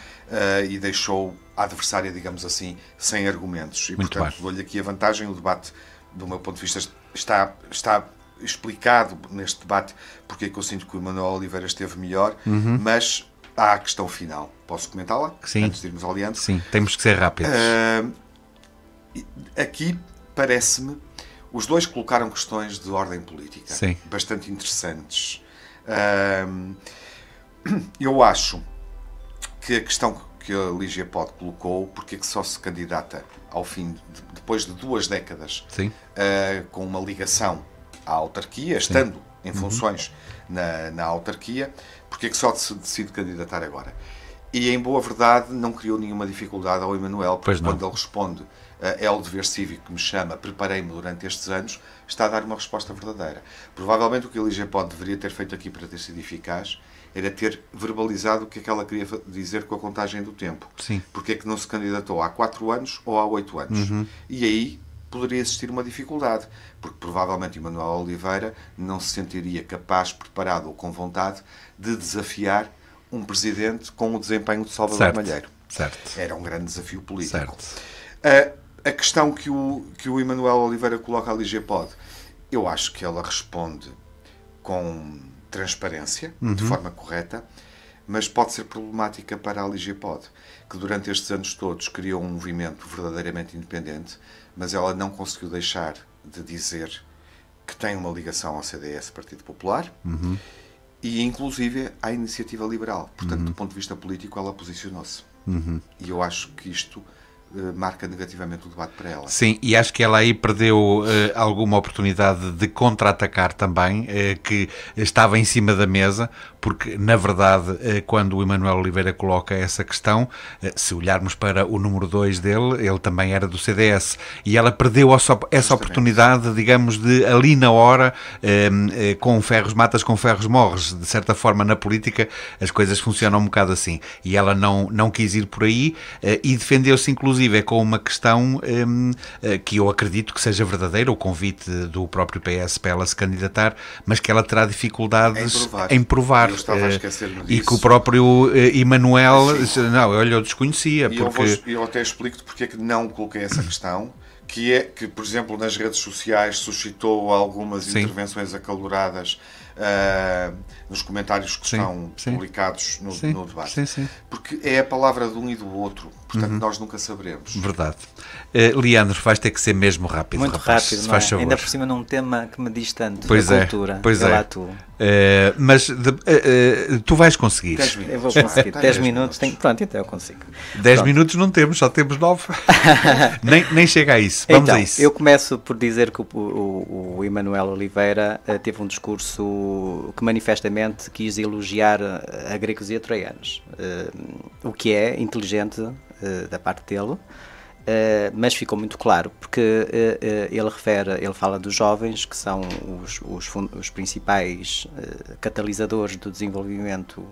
e deixou a adversária, digamos assim, sem argumentos. E, portanto, dou-lhe aqui a vantagem. O debate, do meu ponto de vista, está explicado neste debate porque é que eu sinto que o Emanuel Oliveira esteve melhor, mas há a questão final. Posso comentá-la? Sim. Antes de irmos ao adiante? Sim, temos que ser rápidos. Aqui, parece-me, os dois colocaram questões de ordem política bastante interessantes. Eu acho que a questão que a Lígia Pode colocou, porque é que só se candidata ao fim, depois de 2 décadas, com uma ligação à autarquia, estando em funções na autarquia, porque é que só se decide candidatar agora? E, em boa verdade, não criou nenhuma dificuldade ao Emanuel, porque quando ele responde é o dever cívico que me chama, preparei-me durante estes anos, está a dar uma resposta verdadeira. Provavelmente o que a Lígia Pode deveria ter feito aqui para ter sido eficaz era ter verbalizado o que é que ela queria dizer com a contagem do tempo. Sim. Porque é que não se candidatou há 4 anos ou há 8 anos. E aí poderia existir uma dificuldade, porque provavelmente Emanuel Oliveira não se sentiria capaz, preparado ou com vontade de desafiar um presidente com o desempenho de Salvador Malheiro. Certo. Era um grande desafio político. Certo. A questão que o Emanuel Oliveira coloca à Lígia Pode, eu acho que ela responde com transparência, de forma correta, mas pode ser problemática para a Lígia Pode, que durante estes anos todos criou um movimento verdadeiramente independente, mas ela não conseguiu deixar de dizer que tem uma ligação ao CDS, Partido Popular, e inclusive à Iniciativa Liberal. Portanto, do ponto de vista político, ela posicionou-se. E eu acho que isto marca negativamente o debate para ela. Sim, e acho que ela aí perdeu alguma oportunidade de contra-atacar também, que estava em cima da mesa, porque, na verdade, quando o Emanuel Oliveira coloca essa questão, se olharmos para o número 2 dele, ele também era do CDS, e ela perdeu essa oportunidade, digamos, de ali na hora, com ferros matas, com ferros morres. De certa forma, na política, as coisas funcionam um bocado assim. E ela não quis ir por aí, e defendeu-se, inclusive, com uma questão que eu acredito que seja verdadeira, o convite do próprio PS para ela se candidatar, mas que ela terá dificuldades em provar. Eu estava a esquecer-me disso. E que o próprio Emanuel, não, olha, eu desconhecia. Eu até explico-te porque é que não coloquei essa questão, que é que, por exemplo, nas redes sociais suscitou algumas intervenções acaloradas nos comentários que estão publicados no debate. Porque é a palavra de um e do outro, portanto nós nunca saberemos. Verdade. Leandro, vais ter que ser mesmo rápido. Muito rapaz, rápido, não é? Ainda por cima num tema que me diz tanto, pois da cultura. Pois é. Mas tu vais conseguir. 10 minutos. Eu vou conseguir. 10 minutos. Pronto, então eu consigo. 10 minutos não temos, só temos 9. nem chega a isso. Vamos a isso. Eu começo por dizer que o Emanuel Oliveira teve um discurso que manifestamente quis elogiar a gregos e a troianos, o que é inteligente da parte dele, mas ficou muito claro, porque ele fala dos jovens, que são os principais catalisadores do desenvolvimento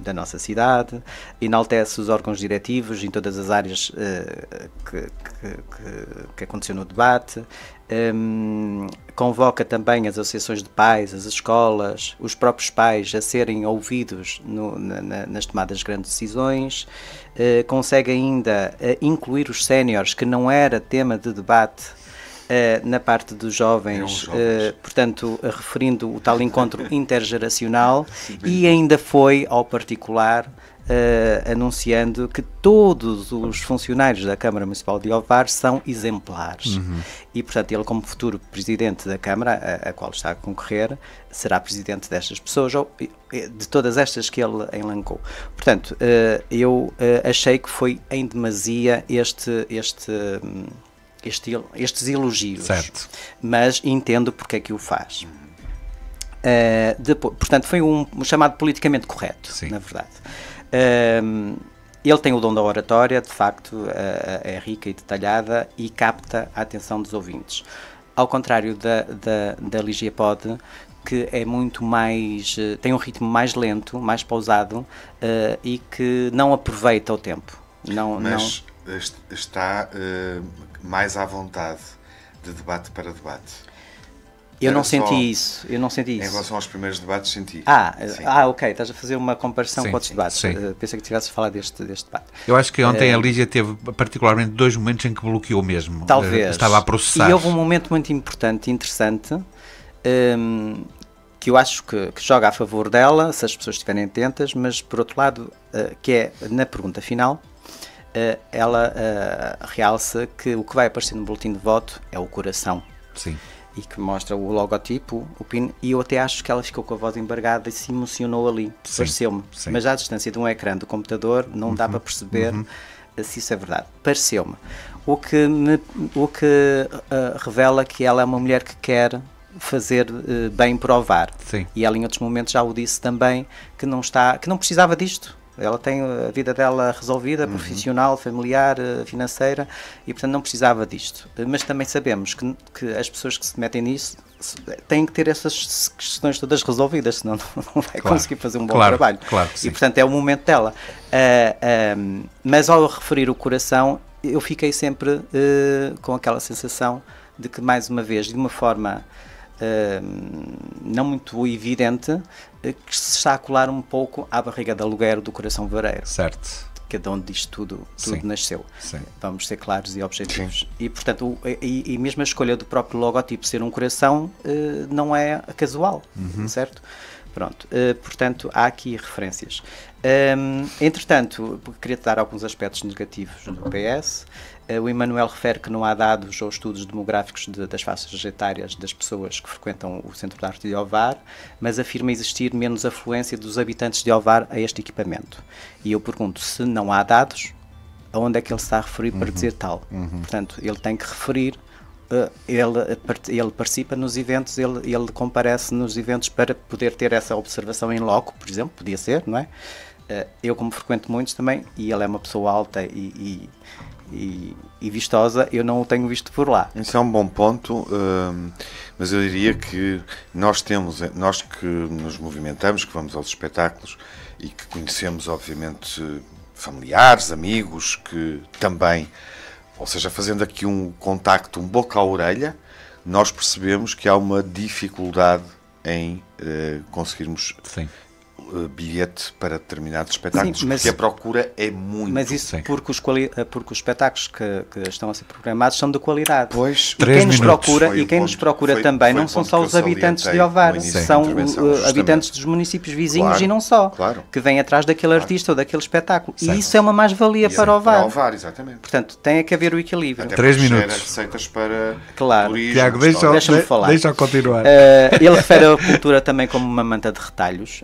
da nossa cidade, enaltece os órgãos diretivos em todas as áreas que aconteceu no debate, convoca também as associações de pais, as escolas, os próprios pais a serem ouvidos nas tomadas de grandes decisões, consegue ainda incluir os séniores, que não era tema de debate, na parte dos jovens, portanto, referindo o tal encontro intergeracional, e ainda foi ao particular, anunciando que todos os funcionários da Câmara Municipal de Ovar são exemplares. E, portanto, ele, como futuro presidente da Câmara, a qual está a concorrer, será presidente destas pessoas, ou de todas estas que ele elencou. Portanto, eu achei que foi em demasia estes elogios, certo, mas entendo porque é que o faz. Portanto, foi um chamado politicamente correto, na verdade. Ele tem o dom da oratória, de facto, é rica e detalhada e capta a atenção dos ouvintes. Ao contrário da Lígia Pode, que é muito mais, tem um ritmo mais lento, mais pausado, e que não aproveita o tempo. Está mais à vontade de debate para debate. Eu não senti isso. Em relação aos primeiros debates, senti. Ok, estás a fazer uma comparação com outros debates. Pensei que tivesse a falar deste debate. Eu acho que ontem a Lígia teve particularmente 2 momentos em que bloqueou mesmo. Talvez. Estava a processar. E houve um momento muito importante e interessante, que eu acho que joga a favor dela, se as pessoas estiverem atentas, mas por outro lado, que é na pergunta final, ela realça que o que vai aparecer no boletim de voto é o coração. Sim. e que mostra o logotipo, o PIN, e eu até acho que ela ficou com a voz embargada e se emocionou ali, pareceu-me. Mas à distância de um ecrã do computador não dá para perceber se isso é verdade. Pareceu-me. O que revela que ela é uma mulher que quer fazer bem por Ovar. Sim. E ela em outros momentos já o disse também, que não precisava disto. Ela tem a vida dela resolvida, profissional, familiar, financeira, e portanto não precisava disto. Mas também sabemos que as pessoas que se metem nisso têm que ter essas questões todas resolvidas, senão não vai conseguir fazer um bom trabalho. Claro que sim. E portanto é o momento dela. Mas ao referir o coração, eu fiquei sempre com aquela sensação de que, mais uma vez, de uma forma não muito evidente, que se está a colar um pouco à barriga de aluguer do Coração Vareiro. Certo. Que é de onde isto tudo nasceu. Sim. Vamos ser claros e objetivos. E, portanto, e mesmo a escolha do próprio logotipo ser um coração não é casual, certo? Pronto, portanto, há aqui referências. Entretanto, queria-te dar alguns aspectos negativos do PS. O Emanuel refere que não há dados ou estudos demográficos das faixas etárias das pessoas que frequentam o Centro de Arte de Ovar, mas afirma existir menos afluência dos habitantes de Ovar a este equipamento. E eu pergunto, se não há dados, aonde é que ele está a referir para dizer tal? Portanto, ele tem que referir, ele participa nos eventos, ele comparece nos eventos para poder ter essa observação em loco, por exemplo, podia ser, não é? Eu, como frequento muitos também, e ele é uma pessoa alta e vistosa, eu não o tenho visto por lá. Isso é um bom ponto, mas eu diria que nós que nos movimentamos, que vamos aos espetáculos e que conhecemos, obviamente, familiares, amigos, que também, ou seja, fazendo aqui um contacto, um boca à orelha, nós percebemos que há uma dificuldade em conseguirmos bilhete para determinados espetáculos, sim, porque a procura é muito. Mas isso porque os espetáculos que estão a ser programados são de qualidade. Pois, e quem nos procura também não são só os habitantes de Ovar, são habitantes dos municípios vizinhos e não só, que vêm atrás daquele artista ou daquele espetáculo. E isso é uma mais-valia para Ovar. Para Ovar, exatamente. Portanto, tem que haver o equilíbrio. Até 3 minutos. Receitas para turismo, Tiago, deixa-me falar. Deixa continuar. Ele refere a cultura também como uma manta de retalhos.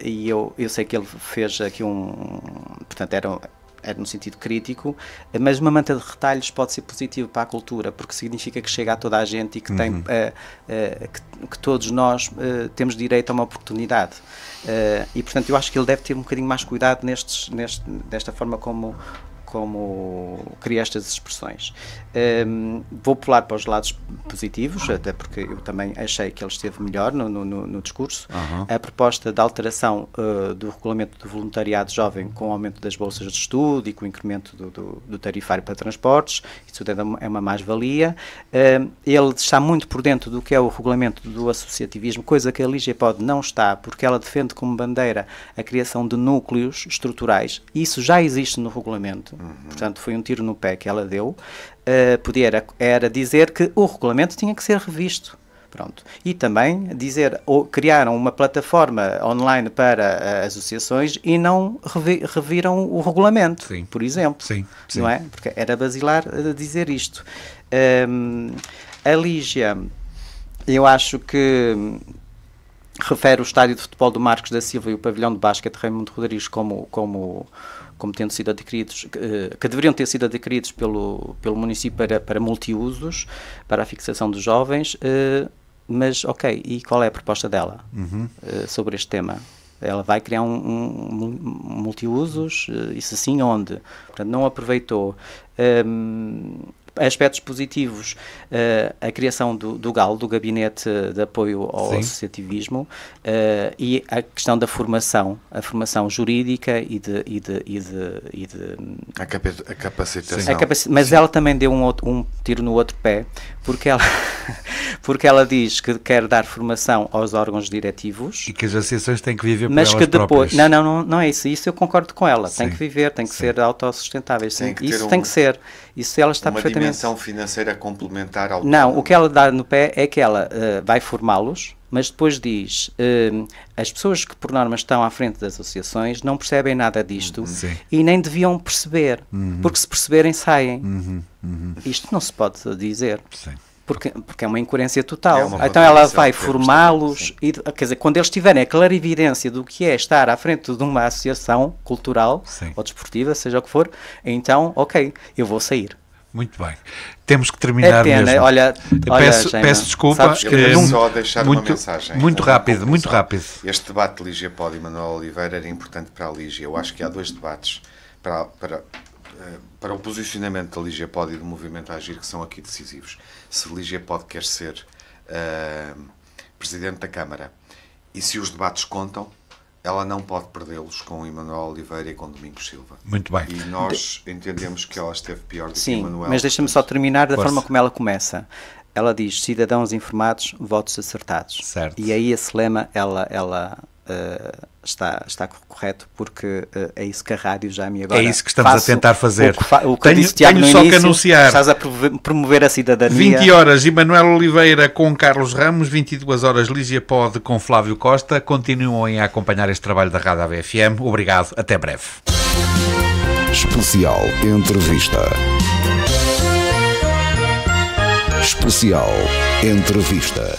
E eu sei que ele fez aqui portanto era no sentido crítico, mas uma manta de retalhos pode ser positivo para a cultura, porque significa que chega a toda a gente e que tem que todos nós temos direito a uma oportunidade. E portanto eu acho que ele deve ter um bocadinho mais cuidado desta forma como cria estas expressões. Vou pular para os lados positivos, até porque eu também achei que ele esteve melhor no discurso. A proposta de alteração do regulamento do voluntariado jovem, com o aumento das bolsas de estudo e com o incremento do tarifário para transportes, isso é uma mais-valia. Ele está muito por dentro do que é o regulamento do associativismo, coisa que a LIGEPOD não está, porque ela defende como bandeira a criação de núcleos estruturais. Isso já existe no regulamento. Portanto, foi um tiro no pé que ela deu. Era dizer que o regulamento tinha que ser revisto. Pronto. E também criaram uma plataforma online para associações e não reviram o regulamento, por exemplo. Sim. Não é? Porque era basilar dizer isto. A Lígia, eu acho que refere o estádio de futebol do Marcos da Silva e o pavilhão de basquete de Raimundo Rodrigues como tendo sido adquiridos, que deveriam ter sido adquiridos pelo município para multiusos, para a fixação dos jovens, mas ok, e qual é a proposta dela sobre este tema? Ela vai criar um multiusos, isso sim, onde? Portanto, não aproveitou. Aspectos positivos, a criação do GAL, do Gabinete de Apoio ao Associativismo, e a questão da formação, a formação jurídica e a capacitação. Mas ela também deu um tiro no outro pé, porque ela diz que quer dar formação aos órgãos diretivos. E que as associações têm que viver por mas elas que depois próprias. Não é isso. Isso eu concordo com ela. Tem que viver, tem que ser autossustentáveis. Isso tem que ser. Isso ela está perfeitamente. Uma dimensão financeira complementar ao. Não, o que ela dá no pé é que ela vai formá-los, mas depois diz as pessoas que por norma estão à frente das associações não percebem nada disto e nem deviam perceber, porque se perceberem saem. Isto não se pode dizer. Porque é uma incoerência total. É uma Então ela contradição, vai temos formá-los, também, quer dizer, quando eles tiverem a clarividência do que é estar à frente de uma associação cultural Sim. ou desportiva, seja o que for, então, ok, eu vou sair. Muito bem. Temos que terminar É pena, mesmo. olha, Peço Jaime, desculpa. sabes que Eu queria Muito- só deixar muito, uma mensagem. Muito uma rápido, conclusão. muito rápido. Este debate de Lígia Pod e Manuel Oliveira era importante para a Lígia. Eu acho que há 2 debates para o posicionamento da Lígia Pod e do Movimento Agir que são aqui decisivos. Se Lígia Pod quer ser Presidente da Câmara e se os debates contam, ela não pode perdê-los com Emanuel Oliveira e com Domingos Silva. Muito bem. E nós entendemos que ela esteve pior do que Sim, Emanuel. mas deixa-me só terminar da Força. forma como ela começa. Ela diz, cidadãos informados, votos acertados. Certo. E aí esse lema, ela está correto, porque é isso que a rádio já me agora É isso que estamos a tentar fazer. O que eu disse, Tiago, tenho no só que início, anunciar. estás a promover a cidadania. 20 horas, Emanuel Oliveira com Carlos Ramos, 22 horas, Lígia Pod com Flávio Costa. Continuem a acompanhar este trabalho da Rádio AVFM. Obrigado, até breve. Especial Entrevista. Especial Entrevista.